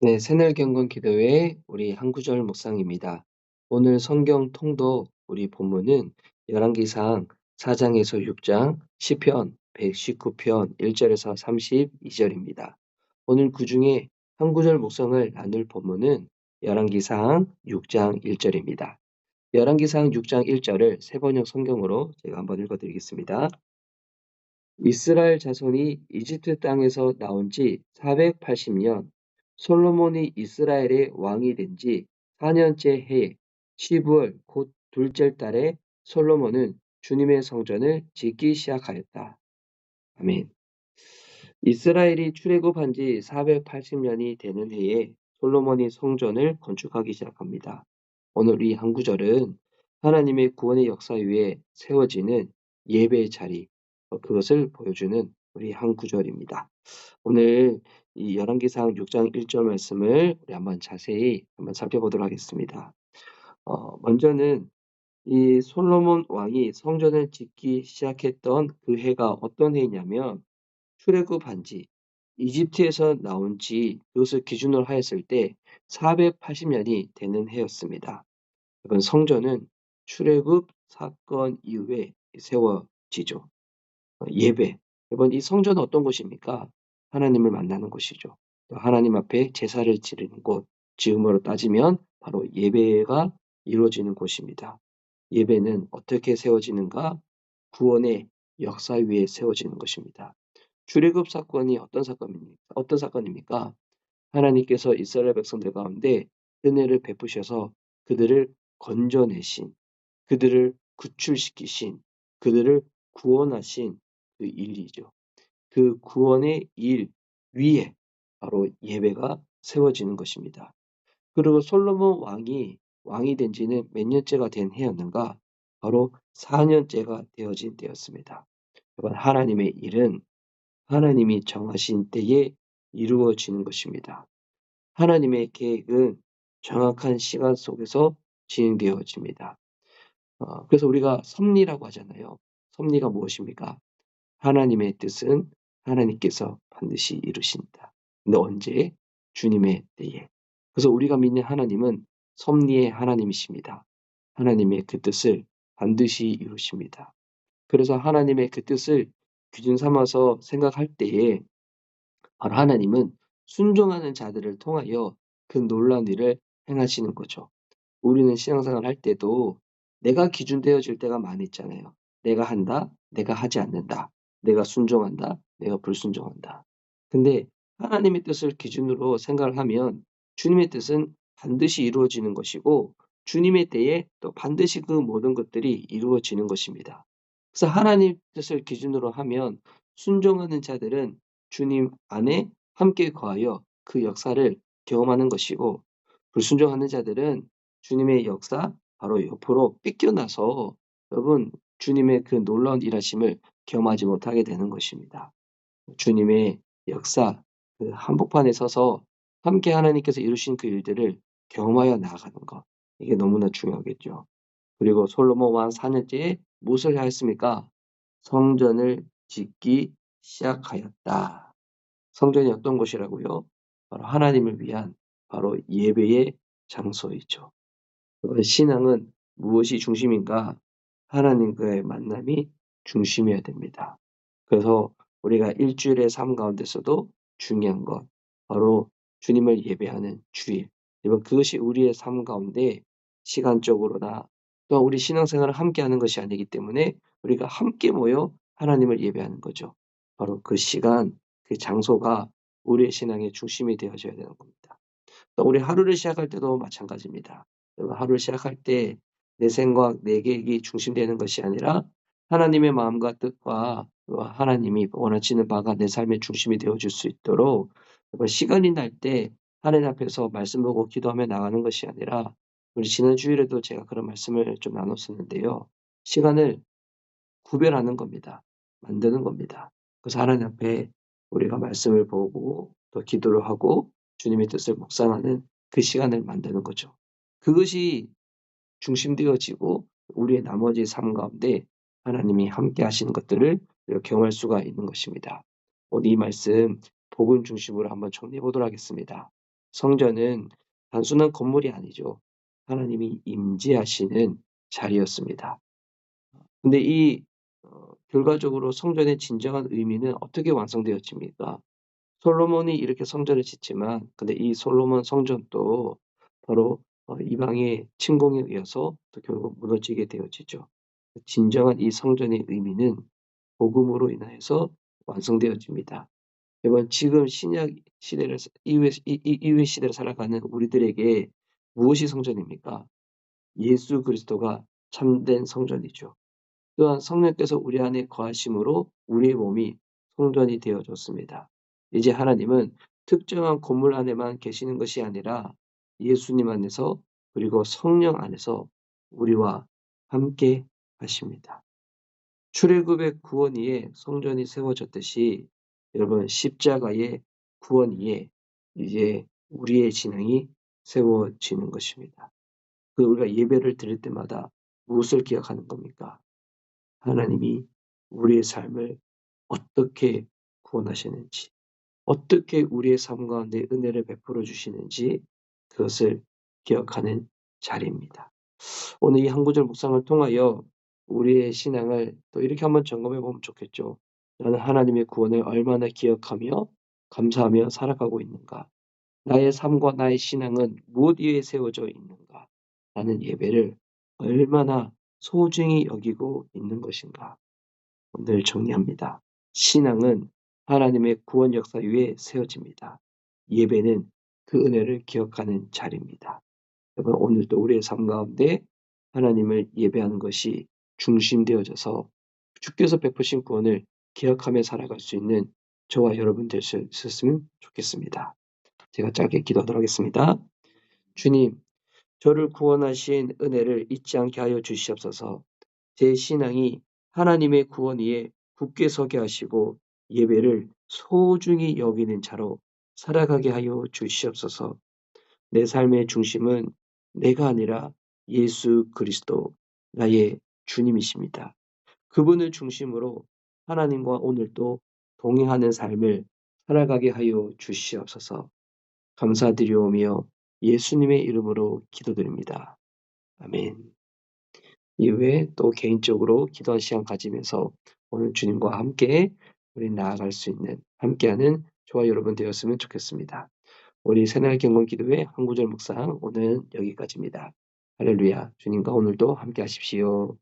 네, 새날경건 기도회 우리 한 구절 묵상입니다. 오늘 성경 통독 우리 본문은 열왕기상 4장에서 6장, 시편 119편 1절에서 32절입니다. 오늘 그중에 한 구절 묵상을 나눌 본문은 열왕기상 6장 1절입니다. 열왕기상 6장 1절을 세번역 성경으로 제가 한번 읽어드리겠습니다. 이스라엘 자손이 이집트 땅에서 나온 지 480년, 솔로몬이 이스라엘의 왕이 된 지 4년째 해에 12월 곧 둘째 달에 솔로몬은 주님의 성전을 짓기 시작하였다. 아멘. 이스라엘이 출애굽한 지 480년이 되는 해에 솔로몬이 성전을 건축하기 시작합니다. 오늘 이 한 구절은 하나님의 구원의 역사 위에 세워지는 예배의 자리, 그것을 보여주는 우리 한 구절입니다. 오늘 이 열왕기상 6장 1절 말씀을 우리 한번 자세히 한번 살펴보도록 하겠습니다. 먼저는 이 솔로몬 왕이 성전을 짓기 시작했던 그 해가 어떤 해냐면 출애굽한 지 이집트에서 나온 지 그것을 기준으로 하였을 때 480년이 되는 해였습니다. 이번 성전은 출애굽 사건 이후에 세워지죠. 예배. 이번 이 성전은 어떤 곳입니까? 하나님을 만나는 곳이죠. 또 하나님 앞에 제사를 지르는 곳, 지음으로 따지면 바로 예배가 이루어지는 곳입니다. 예배는 어떻게 세워지는가? 구원의 역사 위에 세워지는 것입니다. 출애굽 사건이 어떤 사건입니까? 하나님께서 이스라엘 백성들 가운데 은혜를 베푸셔서 그들을 건져내신, 그들을 구출시키신, 그들을 구원하신 그 일이죠. 그 구원의 일 위에 바로 예배가 세워지는 것입니다. 그리고 솔로몬 왕이 된 지는 몇 년째가 된 해였는가? 바로 4년째가 되어진 때였습니다. 여러분, 하나님의 일은 하나님이 정하신 때에 이루어지는 것입니다. 하나님의 계획은 정확한 시간 속에서 진행되어집니다. 그래서 우리가 섭리라고 하잖아요. 섭리가 무엇입니까? 하나님의 뜻은 하나님께서 반드시 이루신다. 근데 언제? 주님의 때에. 그래서 우리가 믿는 하나님은 섭리의 하나님이십니다. 하나님의 그 뜻을 반드시 이루십니다. 그래서 하나님의 그 뜻을 기준 삼아서 생각할 때에 바로 하나님은 순종하는 자들을 통하여 그 놀라운 일을 행하시는 거죠. 우리는 신앙생활 할 때도 내가 기준 되어질 때가 많이 있잖아요. 내가 한다, 내가 하지 않는다. 내가 순종한다, 내가 불순종한다. 근데 하나님의 뜻을 기준으로 생각을 하면 주님의 뜻은 반드시 이루어지는 것이고 주님의 때에 또 반드시 그 모든 것들이 이루어지는 것입니다. 그래서 하나님 뜻을 기준으로 하면 순종하는 자들은 주님 안에 함께 거하여 그 역사를 경험하는 것이고 불순종하는 자들은 주님의 역사 바로 옆으로 삐껴나서 여러분 주님의 그 놀라운 일하심을 경험하지 못하게 되는 것입니다. 주님의 역사 그 한복판에 서서 함께 하나님께서 이루신 그 일들을 경험하여 나아가는 것 이게 너무나 중요하겠죠. 그리고 솔로몬 왕 4년째에 무엇을 하였습니까? 성전을 짓기 시작하였다. 성전이 어떤 곳이라고요? 바로 하나님을 위한 바로 예배의 장소이죠. 신앙은 무엇이 중심인가? 하나님과의 만남이 중심이어야 됩니다. 그래서 우리가 일주일의 삶 가운데서도 중요한 것, 바로 주님을 예배하는 주일. 그것이 우리의 삶 가운데 시간적으로나 또 우리 신앙생활을 함께 하는 것이 아니기 때문에 우리가 함께 모여 하나님을 예배하는 거죠. 바로 그 시간, 그 장소가 우리의 신앙의 중심이 되어져야 되는 겁니다. 또 우리 하루를 시작할 때도 마찬가지입니다. 하루를 시작할 때 내 생각, 내 계획이 중심되는 것이 아니라 하나님의 마음과 뜻과 하나님이 원하시는 바가 내 삶의 중심이 되어줄 수 있도록 시간이 날 때 하나님 앞에서 말씀 보고 기도하며 나가는 것이 아니라 우리 지난 주일에도 제가 그런 말씀을 좀 나눴었는데요. 시간을 구별하는 겁니다. 만드는 겁니다. 그래서 하나님 앞에 우리가 말씀을 보고 또 기도를 하고 주님의 뜻을 묵상하는 그 시간을 만드는 거죠. 그것이 중심되어지고 우리의 나머지 삶 가운데 하나님이 함께 하시는 것들을 우리가 경험할 수가 있는 것입니다. 오늘 이 말씀 복음 중심으로 한번 정리해 보도록 하겠습니다. 성전은 단순한 건물이 아니죠. 하나님이 임재하시는 자리였습니다. 근데 결과적으로 성전의 진정한 의미는 어떻게 완성되어집니까? 솔로몬이 이렇게 성전을 짓지만 근데 이 솔로몬 성전도 바로 이방의 침공에 의해서 또 결국 무너지게 되어지죠. 진정한 이 성전의 의미는 복음으로 인하여서 완성되어집니다. 여러분 지금 신약 시대를 이후의 시대를 살아가는 우리들에게 무엇이 성전입니까? 예수 그리스도가 참된 성전이죠. 또한 성령께서 우리 안에 거하심으로 우리의 몸이 성전이 되어졌습니다. 이제 하나님은 특정한 건물 안에만 계시는 것이 아니라 예수님 안에서 그리고 성령 안에서 우리와 함께 하십니다. 출애굽의 구원 위에 성전이 세워졌듯이 여러분 십자가의 구원 위에 이제 우리의 신앙이 세워지는 것입니다. 우리가 예배를 드릴 때마다 무엇을 기억하는 겁니까? 하나님이 우리의 삶을 어떻게 구원하시는지, 어떻게 우리의 삶 가운데 은혜를 베풀어 주시는지 그것을 기억하는 자리입니다. 오늘 이 한 구절 묵상을 통하여 우리의 신앙을 또 이렇게 한번 점검해 보면 좋겠죠. 나는 하나님의 구원을 얼마나 기억하며 감사하며 살아가고 있는가? 나의 삶과 나의 신앙은 무엇 위에 세워져 있는가? 나는 예배를 얼마나 소중히 여기고 있는 것인가? 오늘 정리합니다. 신앙은 하나님의 구원 역사 위에 세워집니다. 예배는 그 은혜를 기억하는 자리입니다. 여러분 오늘도 우리의 삶 가운데 하나님을 예배하는 것이 중심되어져서 주께서 베푸신 구원을 기억하며 살아갈 수 있는 저와 여러분 될 수 있었으면 좋겠습니다. 제가 짧게 기도하도록 하겠습니다. 주님, 저를 구원하신 은혜를 잊지 않게 하여 주시옵소서. 제 신앙이 하나님의 구원 위에 굳게 서게 하시고 예배를 소중히 여기는 자로 살아가게 하여 주시옵소서. 내 삶의 중심은 내가 아니라 예수 그리스도, 나의 주님이십니다. 그분을 중심으로 하나님과 오늘도 동행하는 삶을 살아가게 하여 주시옵소서. 감사드리오며 예수님의 이름으로 기도드립니다. 아멘. 이후에 또 개인적으로 기도할 시간 가지면서 오늘 주님과 함께 우리 나아갈 수 있는 함께하는 저와 여러분 되었으면 좋겠습니다. 우리 새날 경건 기도회 한 구절 묵상 오늘 여기까지입니다. 할렐루야. 주님과 오늘도 함께 하십시오.